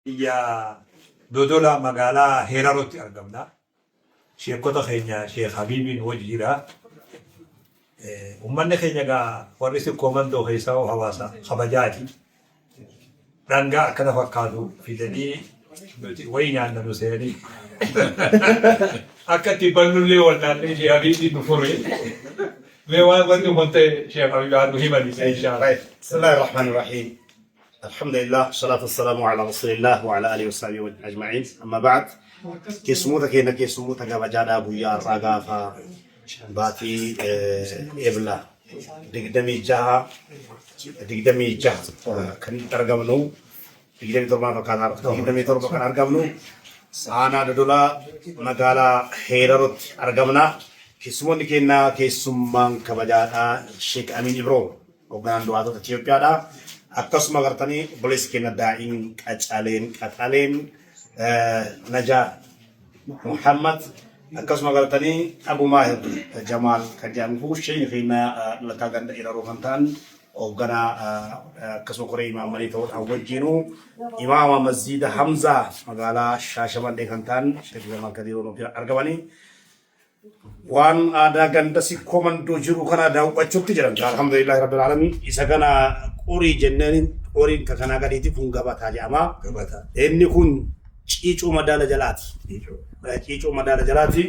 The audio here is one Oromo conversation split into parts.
biyya Dodola magaalaa Heeraarootti argamna. Sheekota keenya Sheek Habiibiin wajji jira. Uummanni keenya egaa warri komandoo keessaa hawaasa kabajaati. Dhangaa akkana fakkaatu fidanii wayii nyaanna nu seenanii. Akka itti bal'ullee wal'aanee Sheek Habiibiin nu fure. Mee waan wanti uummatte Sheek Habiibaan nu himanii inshallah. Bismillahir Rahmanir Rahim. الحمد لله والصلاة والسلام على رسول الله وعلى آله وصحبه أجمعين. أما بعد كيسموتك هنا كيسموتك بجانا بويا راغا باتي إبلا دقدمي جها كان ترجمنو دقدمي تربا كان دقدمي تربا كان أرجمنو أنا دولا مقالة هيرت أرجمنا كيسموتك هنا كيسمان كبجانا شيخ أمين إبرو وكان دواتو تيوبيا akkasuma gartanii boleessi keenya daa'im qacaleen Najaa Muhammad akkasuma gartanii Abu Maahir Jamaal kan jedhamu fuushee keenya lataa ganda Heeraaroo kan ta'an hoogganaa akkasuma koree imaamanii ta'uudhaan wajjinuu imaama masjiida Hamzaa magaalaa Shaashamannee kan ta'an Sheek Jamal Kadiiroo argamanii waan aadaa ganda si komandoo jiru kana daawwachuutti jiran alhamdulillahi rabbil alamin isa kana qorii jenneen qoriin kana gadiiti kun gabataa jedhama. Inni kun ciicoo madaala jalaati.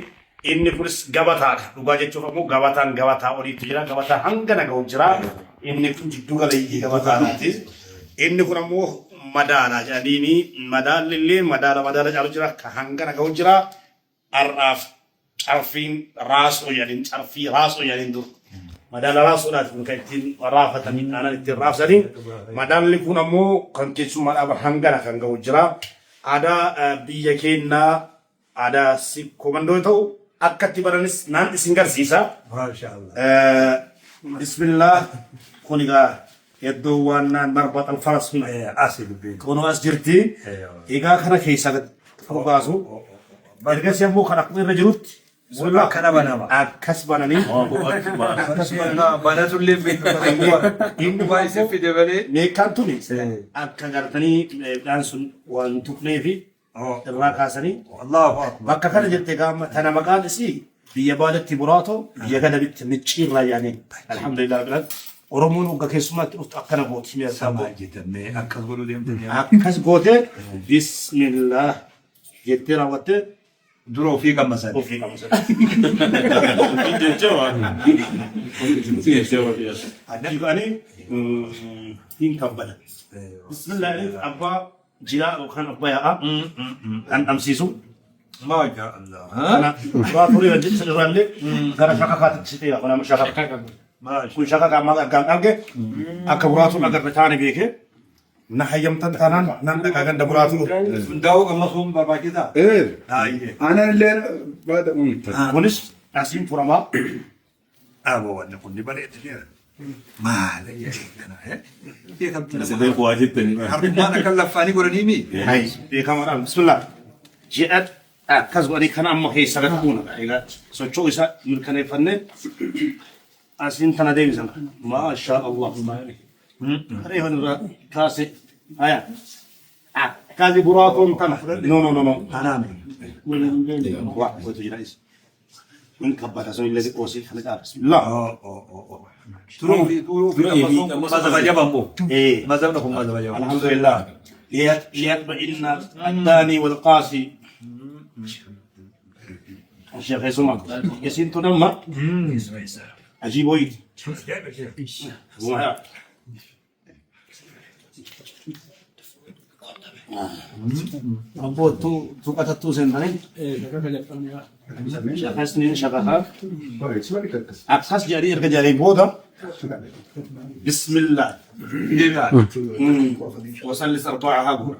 Inni kunis gabataadha. Dhugaa jechuuf ammoo gabataa oliitu jira. Gabataa hanga naga'u jira. Inni kun jiddu galeeyyii gabataadhaati. Inni kun ammoo madaala jedhaniini madaalli illee madaala caalu jira. Ka hanga naga'u jira. Har'aaf carfiin raasoo jedhaniin dur. Madaala raasuudhaaf kun kan ittiin raafatanii aanan ittiin raabsanii madaalli kun ammoo kan keessummaadhaaf hangana kan ga'u jira. Aadaa biyya keenyaa aadaa si komandoo ta'u akka itti baranis naan isin garsiisa. Bismillah kun egaa hedduu waan naan marbat alfaras kun as jirti. Egaa kana keessaa baasu ergasii ammoo kan akkuma irra jirutti Wala kana banama. Akkas bananii. Bana tullee inni baay'ee fide malee. Meeqaan tuni akka gartanii midhaan sun waan tuqnee fi irraa kaasanii. Bakka kana jettee gaama tana maqaan isii biyya baadatti buraatoo biyya gadabitti micciirraa yaanii. Alhamdulillah bilan. Oromoon hogga keessummaatti dhuftu akkana gooti. Akkas godhuu deemtanii. Akkas gootee bismillah jettee raawwattee. Duro ofii gammasan. Addan go'anii hin kabbadan. Bismillah abbaa jiraa yookaan abbaa yaa'aa kan dhamsiisu. Maasha Allah. Kana waa turii wajjin isa irraallee gara shaka kaatitti ta'e kun shaka. Kun shaka kan arge akka buraatuun agarra taane beekee. Na hayyamtan taanaan nan dhaqaa ganda buraatu. Hundaa'uu gammasuun barbaachisaa. Aanaan illee baada uumta. Kunis asiin furamaa. Aboo wanni kun ni bareedina. Maala jechuudha. Asirree bu'aa jettanii. Harummaan akka laffaanii godhanii mi? Hayi beekamaadhaan bismillah. Jedhan akkas godhanii kana amma keessa gadhuuna. Egaa socho'uu isaa mirkaneeffannee asiin tana deebisan. Maasha Allah. Reefan irraa kaase. Haya. Kaasi buraatoon tana. No. Anaame. Waa gotu jira isa. Kun kabbata sun illee qoosii kana caala. Bismillah. Turuu fi mazhaba jabambo. Mazhabna kun mazhaba jabambo. Alhamdulillah. ليطمئن الثاني والقاسي الشيخ يسمع يسين تنمى عجيب ويد Abbo tu katattuu seentanii shaqasni shaqahaa akkas jedhanii erga jedhanii booda bismillah wasallis arbaa'a gura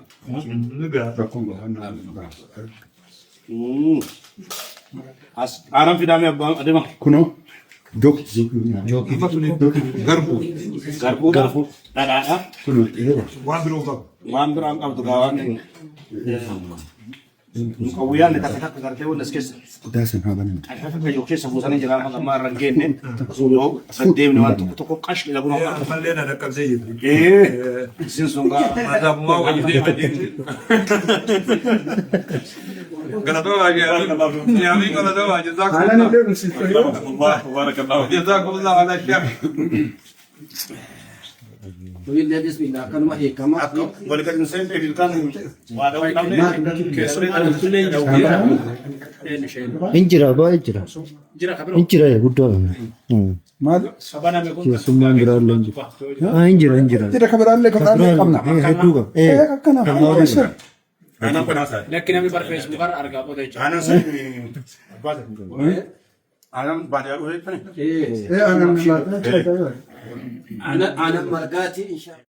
as aanan fidaame abbaan adeema Kunoo. garbuu dhadhaadha Kunoo. Waan biroo qabu. waan biraan qabdu gaawaan مقويان لتكتك كارتي ولا سكس داسن هذا من عارف يوكي سبوساني جلال هذا ما رنجين تقولوا قديم وانت تقول قش الى ابو خلينا لك زي ايه سينسونغا هذا ما وجدي قلتوا يا عمي قلتوا جزاكم انا الله اللي نسيت الله بارك الله جزاكم الله على الشرح بسم الله كان ما هي كما ولك الانسان في الكان وهذا Injira ba injira. Injira ya guddo. ما Ya summa injira lenji. Ah injira injira. ترى خبر الله كم عندك كم نعم Eh tuga. ايه كنا انا كنا لكن ابي بار فيسبوك ارجع بده انا انا بعد اقول ايه انا انا مرقاتي ان شاء الله